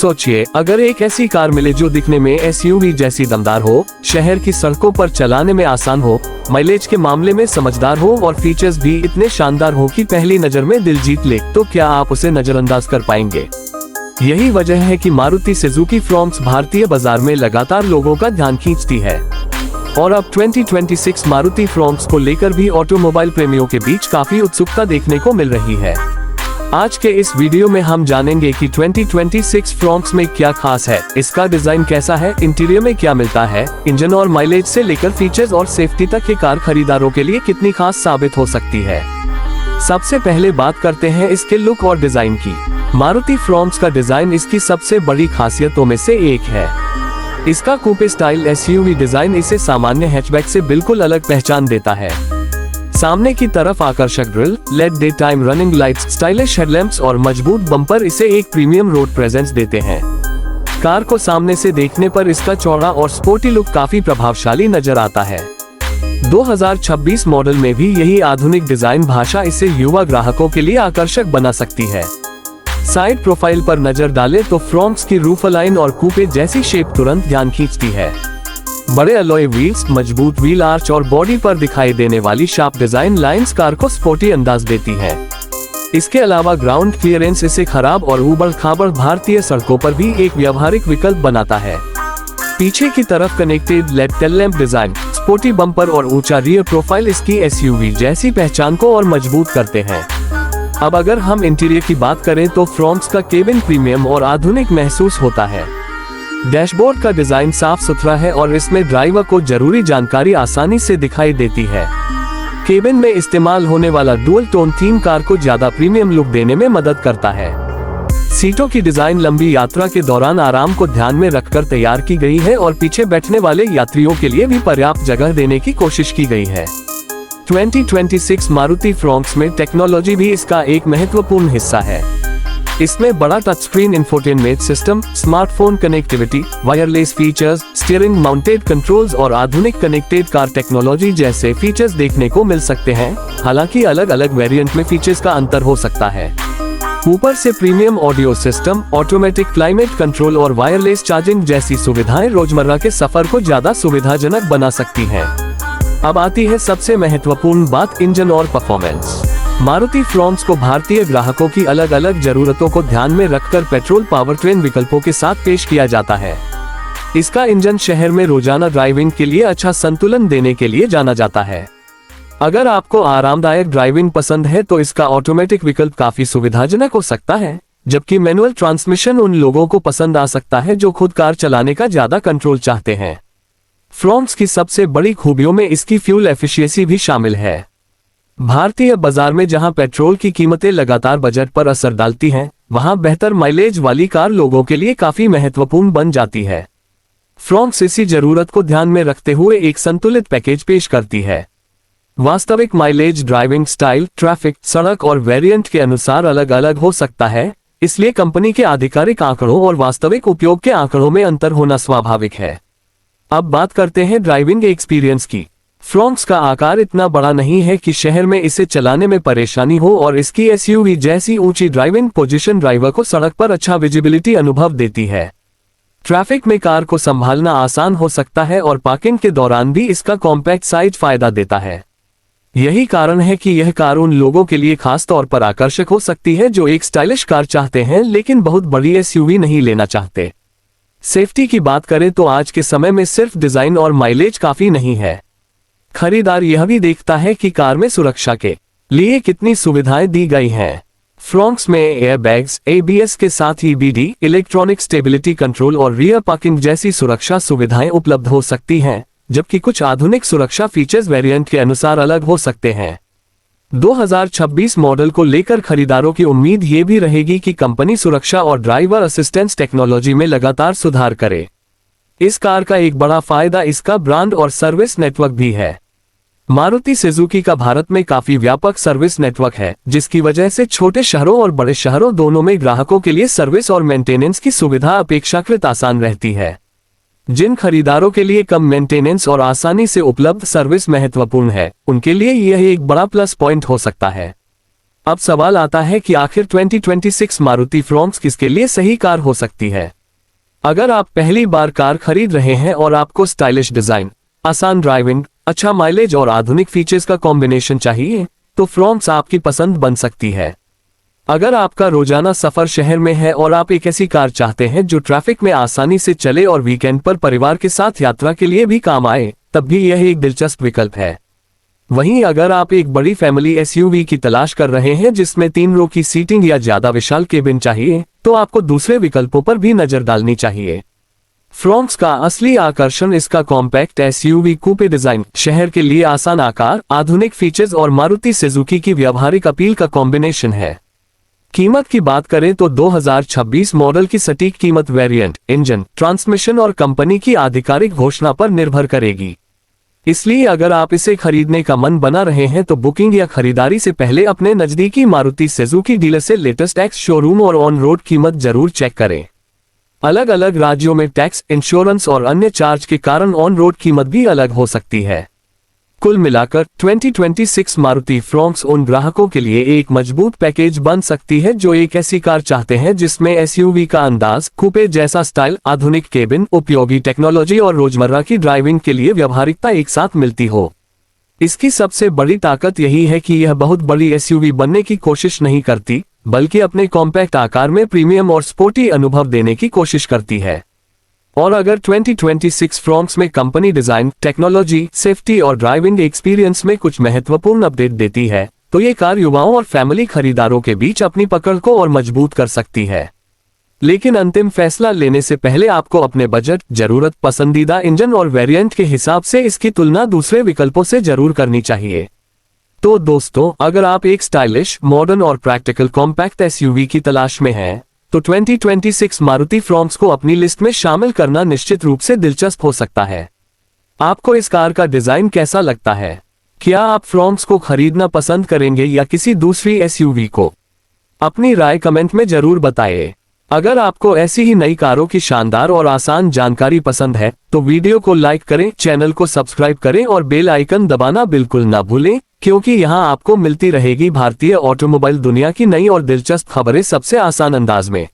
सोचिए, अगर एक ऐसी कार मिले जो दिखने में एसयूवी जैसी दमदार हो, शहर की सड़कों पर चलाने में आसान हो, माइलेज के मामले में समझदार हो और फीचर्स भी इतने शानदार हो कि पहली नजर में दिल जीत ले, तो क्या आप उसे नजरअंदाज कर पाएंगे? यही वजह है कि मारुति सुजुकी फ्रॉन्क्स भारतीय बाजार में लगातार लोगों का ध्यान खींचती है। और अब 2026 मारुति फ्रॉन्क्स को लेकर भी ऑटोमोबाइल प्रेमियों के बीच काफी उत्सुकता देखने को मिल रही है। आज के इस वीडियो में हम जानेंगे कि 2026 फ्रॉन्क्स में क्या खास है, इसका डिजाइन कैसा है, इंटीरियर में क्या मिलता है, इंजन और माइलेज से लेकर फीचर्स और सेफ्टी तक ये कार खरीदारों के लिए कितनी खास साबित हो सकती है। सबसे पहले बात करते हैं इसके लुक और डिजाइन की। मारुति फ्रॉन्क्स का डिजाइन इसकी सबसे बड़ी खासियतों में से एक है। इसका कूपे स्टाइल एसयूवी डिजाइन इसे सामान्य हैचबैक से बिल्कुल अलग पहचान देता है। सामने की तरफ आकर्षक grille, LED day time running lights, stylish headlamps और मजबूत बम्पर इसे एक प्रीमियम रोड प्रेजेंस देते हैं। कार को सामने से देखने पर इसका चौड़ा और स्पोर्टी लुक काफी प्रभावशाली नजर आता है। 2026 मॉडल में भी यही आधुनिक डिजाइन भाषा इसे युवा ग्राहकों के लिए आकर्षक बना सकती है। साइड प्रोफाइल पर नजर डालें तो फ्रॉन्क्स की रूफ लाइन और कूपे जैसी शेप तुरंत ध्यान खींचती है। बड़े अलॉय व्हील्स, मजबूत व्हील आर्च और बॉडी पर दिखाई देने वाली शार्प डिजाइन लाइंस कार को स्पोर्टी अंदाज देती है। इसके अलावा ग्राउंड क्लियरेंस इसे खराब और ऊबड़-खाबड़ भारतीय सड़कों पर भी एक व्यावहारिक विकल्प बनाता है। पीछे की तरफ connected lead tail lamp design, sporty bumper और ऊंचा रियर प्रोफाइल इसकी एसयूवी जैसी पहचान को और मजबूत करते हैं। अब अगर हम इंटीरियर की बात करें तो फ्रॉन्क्स का केबिन प्रीमियम और आधुनिक महसूस होता है। डैशबोर्ड का डिजाइन साफ सुथरा है और इसमें ड्राइवर को जरूरी जानकारी आसानी से दिखाई देती है। केबिन में इस्तेमाल होने वाला डुअल टोन थीम कार को ज्यादा प्रीमियम लुक देने में मदद करता है। सीटों की डिजाइन लंबी यात्रा के दौरान आराम को ध्यान में रखकर तैयार की गई है और पीछे बैठने वाले यात्रियों के लिए भी पर्याप्त जगह देने की कोशिश की गई है। 2026 मारुति फ्रॉन्क्स में टेक्नोलॉजी भी इसका एक महत्वपूर्ण हिस्सा है। इसमें बड़ा touch screen infotainment system, smartphone connectivity, wireless features, steering mounted controls और आधुनिक कनेक्टेड कार टेक्नोलॉजी जैसे फीचर्स देखने को मिल सकते हैं। हालांकि अलग अलग वेरिएंट में फीचर्स का अंतर हो सकता है। ऊपर से premium audio system, automatic climate control और वायरलेस चार्जिंग जैसी सुविधाएं रोजमर्रा के सफर को ज्यादा सुविधाजनक बना सकती हैं। अब आती है सबसे महत्वपूर्ण बात, इंजन और परफॉर्मेंस। मारुति फ्रॉन्क्स को भारतीय ग्राहकों की अलग अलग जरूरतों को ध्यान में रखकर पेट्रोल पावरट्रेन विकल्पों के साथ पेश किया जाता है। इसका इंजन शहर में रोजाना ड्राइविंग के लिए अच्छा संतुलन देने के लिए जाना जाता है। अगर आपको आरामदायक ड्राइविंग पसंद है तो इसका ऑटोमेटिक विकल्प काफी सुविधाजनक हो सकता है, जबकि मैनुअल ट्रांसमिशन उन लोगों को पसंद आ सकता है जो खुद कार चलाने का ज्यादा कंट्रोल चाहते हैं। फ्रॉन्क्स की सबसे बड़ी खूबियों में इसकी फ्यूल एफिशिएंसी भी शामिल है। भारतीय बाजार में जहां पेट्रोल की कीमतें लगातार बजट पर असर डालती हैं, वहां बेहतर माइलेज वाली कार लोगों के लिए काफी महत्वपूर्ण बन जाती है। फ्रॉन्क्स इसी जरूरत को ध्यान में रखते हुए एक संतुलित पैकेज पेश करती है। वास्तविक माइलेज ड्राइविंग स्टाइल, ट्रैफिक, सड़क और वेरिएंट के अनुसार अलग अलग हो सकता है, इसलिए कंपनी के आधिकारिक आंकड़ों और वास्तविक उपयोग के आंकड़ों में अंतर होना स्वाभाविक है। अब बात करते हैं ड्राइविंग एक्सपीरियंस की। फ्रॉन्क्स का आकार इतना बड़ा नहीं है कि शहर में इसे चलाने में परेशानी हो और इसकी एसयूवी जैसी ऊंची ड्राइविंग पोजीशन ड्राइवर को सड़क पर अच्छा विजिबिलिटी अनुभव देती है। ट्रैफिक में कार को संभालना आसान हो सकता है और पार्किंग के दौरान भी इसका कॉम्पैक्ट साइज फायदा देता है। यही कारण है कि यह कार उन लोगों के लिए खास तौर पर आकर्षक हो सकती है जो एक स्टाइलिश कार चाहते हैं लेकिन बहुत बड़ी एसयूवी नहीं लेना चाहते। सेफ्टी की बात करें तो आज के समय में सिर्फ डिजाइन और माइलेज काफी नहीं है। खरीदार यह भी देखता है कि कार में सुरक्षा के लिए कितनी सुविधाएं दी गई हैं। फ्रॉन्क्स में एयरबैग्स, एबीएस के साथ ईबीडी, इलेक्ट्रॉनिक स्टेबिलिटी कंट्रोल और रियर पार्किंग जैसी सुरक्षा सुविधाएं उपलब्ध हो सकती हैं, जबकि कुछ आधुनिक सुरक्षा फीचर्स वेरिएंट के अनुसार अलग हो सकते हैं। 2026 मॉडल को लेकर खरीदारों की उम्मीद ये भी रहेगी कि कंपनी सुरक्षा और ड्राइवर असिस्टेंस टेक्नोलॉजी में लगातार सुधार करे। इस कार का एक बड़ा फायदा इसका ब्रांड और सर्विस नेटवर्क भी है। मारुति सुजुकी का भारत में काफी व्यापक सर्विस नेटवर्क है, जिसकी वजह से छोटे शहरों और बड़े शहरों दोनों में ग्राहकों के लिए सर्विस और मेंटेनेंस की सुविधा अपेक्षाकृत आसान रहती है। जिन खरीदारों के लिए कम मेंटेनेंस और आसानी से उपलब्ध सर्विस महत्वपूर्ण है, उनके लिए यह एक बड़ा प्लस पॉइंट हो सकता है। अब सवाल आता है कि आखिर 2026 मारुति फ्रॉन्क्स किसके लिए सही कार हो सकती है। अगर आप पहली बार कार खरीद रहे हैं और आपको स्टाइलिश डिजाइन, आसान ड्राइविंग, अच्छा माइलेज और आधुनिक फीचर्स का कॉम्बिनेशन चाहिए, तो फ्रॉन्क्स आपकी पसंद बन सकती है। अगर आपका रोजाना सफर शहर में है और आप एक ऐसी कार चाहते हैं जो ट्रैफिक में आसानी से चले और वीकेंड पर परिवार के साथ यात्रा के लिए भी काम आए, तब भी यह एक दिलचस्प विकल्प है। वहीं अगर आप एक बड़ी फैमिली एसयूवी की तलाश कर रहे हैं जिसमें 3 रो की सीटिंग या ज्यादा विशाल केबिन चाहिए, तो आपको दूसरे विकल्पों पर भी नजर डालनी चाहिए। फ्रॉन्क्स का असली आकर्षण इसका कॉम्पैक्ट एसयूवी कूपे डिजाइन, शहर के लिए आसान आकार, आधुनिक फीचर्स और मारुति सुजुकी की व्यावहारिक अपील का कॉम्बिनेशन है। कीमत की बात करें तो 2026 मॉडल की सटीक कीमत वेरिएंट, इंजन, ट्रांसमिशन और कंपनी की आधिकारिक घोषणा पर निर्भर करेगी। इसलिए अगर आप इसे खरीदने का मन बना रहे हैं तो बुकिंग या खरीदारी से पहले अपने नजदीकी मारुति सुजुकी डीलर से लेटेस्ट टैक्स, शोरूम और ऑन रोड कीमत जरूर चेक करें। अलग अलग राज्यों में टैक्स, इंश्योरेंस और अन्य चार्ज के कारण ऑन रोड कीमत भी अलग हो सकती है। कुल मिलाकर 2026 मारुति फ्रॉन्क्स उन ग्राहकों के लिए एक मजबूत पैकेज बन सकती है जो एक ऐसी कार चाहते हैं जिसमें एसयूवी का अंदाज, कूपे जैसा स्टाइल, आधुनिक केबिन, उपयोगी टेक्नोलॉजी और रोजमर्रा की ड्राइविंग के लिए व्यावहारिकता एक साथ मिलती हो। इसकी सबसे बड़ी ताकत यही है कि यह बहुत बड़ी एसयूवी बनने की कोशिश नहीं करती, बल्कि अपने कॉम्पैक्ट आकार में प्रीमियम और स्पोर्टी अनुभव देने की कोशिश करती है। और अगर 2026 फ्रॉन्क्स में कंपनी डिजाइन, टेक्नोलॉजी, सेफ्टी और ड्राइविंग एक्सपीरियंस में कुछ महत्वपूर्ण अपडेट देती है, तो ये कार युवाओं और फैमिली खरीदारों के बीच अपनी पकड़ को और मजबूत कर सकती है। लेकिन अंतिम फैसला लेने से पहले आपको अपने बजट, जरूरत, पसंदीदा इंजन और वेरिएंट के हिसाब से इसकी तुलना दूसरे विकल्पों से जरूर करनी चाहिए। तो दोस्तों, अगर आप एक स्टाइलिश, मॉडर्न और प्रैक्टिकल कॉम्पैक्ट एसयूवी की तलाश में हैं, तो 2026 मारुति फ्रॉन्क्स को अपनी लिस्ट में शामिल करना निश्चित रूप से दिलचस्प हो सकता है। आपको इस कार का डिजाइन कैसा लगता है? क्या आप फ्रॉन्क्स को खरीदना पसंद करेंगे या किसी दूसरी एसयूवी को? अपनी राय कमेंट में जरूर बताएं। अगर आपको ऐसी ही नई कारों की शानदार और आसान जानकारी पसंद है, तो वीडियो को लाइक करें, चैनल को सब्सक्राइब करें और बेल आइकन दबाना बिल्कुल ना भूलें, क्योंकि यहाँ आपको मिलती रहेगी भारतीय ऑटोमोबाइल दुनिया की नई और दिलचस्प खबरें सबसे आसान अंदाज में।